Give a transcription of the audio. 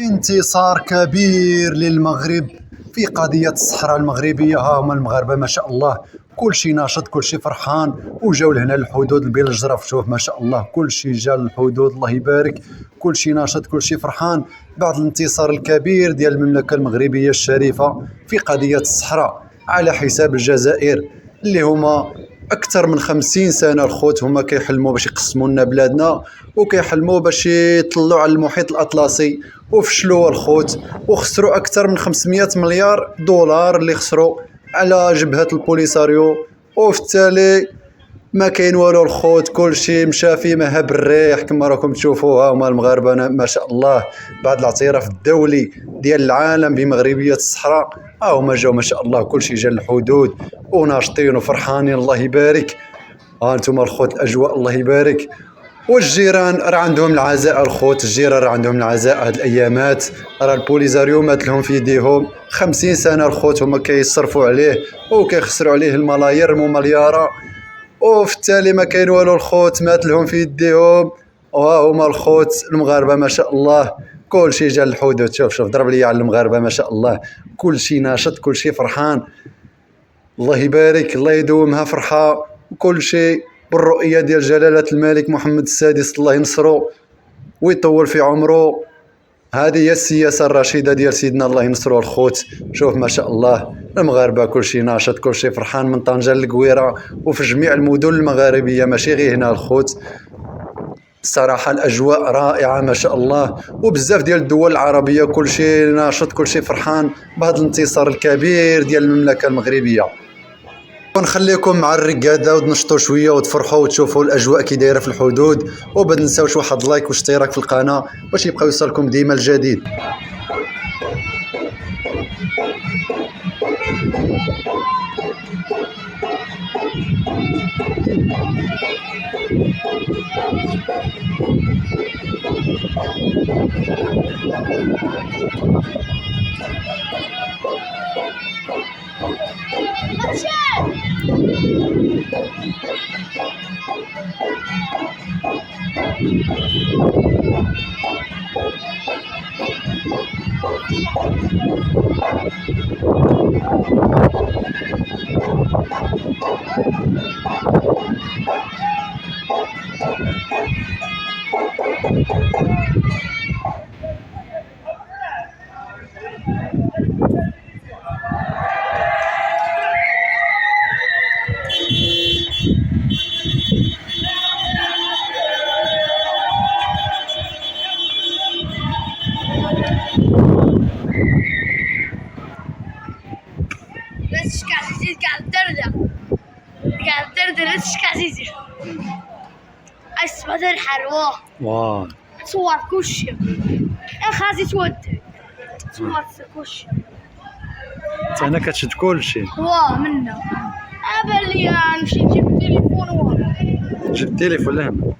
انتصار كبير للمغرب في قضية الصحراء المغربية. ها هما المغاربة ما شاء الله كل شي ناشط، كل شي فرحان، وجاو لهنا للحدود بين الجرف. شوف ما شاء الله كل شي جا للحدود، الله يبارك، كل شي ناشط كل شي فرحان بعد الانتصار الكبير ديال المملكة المغربية الشريفة في قضية الصحراء على حساب الجزائر اللي هما اكثر من 50 سنه الخوت هما كيحلموا باش يقسموا لنا بلادنا وكيحلموا باش يطلعوا على المحيط الاطلسي، وفشلوا الخوت وخسروا اكثر من 500 مليار دولار اللي خسروا على جبهه البوليساريو. وفي التالي ما كاين والو الخوت، كل شيء مشى في مهب الريح كما راكم تشوفوا. ها هما المغاربه ما شاء الله بعد الاعتراف الدولي ديال العالم بمغربيه الصحراء، ها هما جاو ما شاء الله كل شيء جا للحدود وناشطين وفرحانين، الله يبارك. ها انتم الخوت الاجواء الله يبارك. والجيران راه عندهم العزاء الخوت، الجيران راه عندهم العزاء هاد الايامات، راه البوليزاريو مات لهم في يديهم 50 سنه الخوت هما كيصرفوا عليه وكيخسروا عليه الملايير الملياره، وفي التالي ما كاين والو الخوت مات لهم في يديهم. وها هما الخوت المغاربه ما شاء الله كل شيء جا للحدود. شوف ضرب لي على المغاربه ما شاء الله كل شيء ناشط كل شيء فرحان، الله يبارك، الله يدومها فرحه وكل شيء بالرؤيه ديال جلاله الملك محمد السادس، الله ينصرو ويطول في عمره. هذه هي السياسه الرشيده ديال سيدنا الله ينصرو الخوت. شوف ما شاء الله المغاربه كل شيء ناشط كل شيء فرحان من طنجه للقويره وفي جميع المدن المغاربيه ماشي غير هنا الخوت. الصراحه الاجواء رائعه ما شاء الله، وبزاف ديال الدول العربيه كل شيء ناشط كل شيء فرحان بهذا الانتصار الكبير ديال المملكه المغربيه. ونخليكم مع الرقاده وتنشطوا شويه وتفرحوا وتشوفوا الاجواء كي دايره في الحدود، وما تنساوش واحد لايك واشتراك في القناه باش يبقى يوصلكم ديما الجديد. قاعد دردر عزيزي اسمه الحلوة واه صور كلشي اخازي تودي صور كلشي انا كتشد كلشي. واه منا ابا لي نمشي نجيب التليفون. جبت التليفون لهم.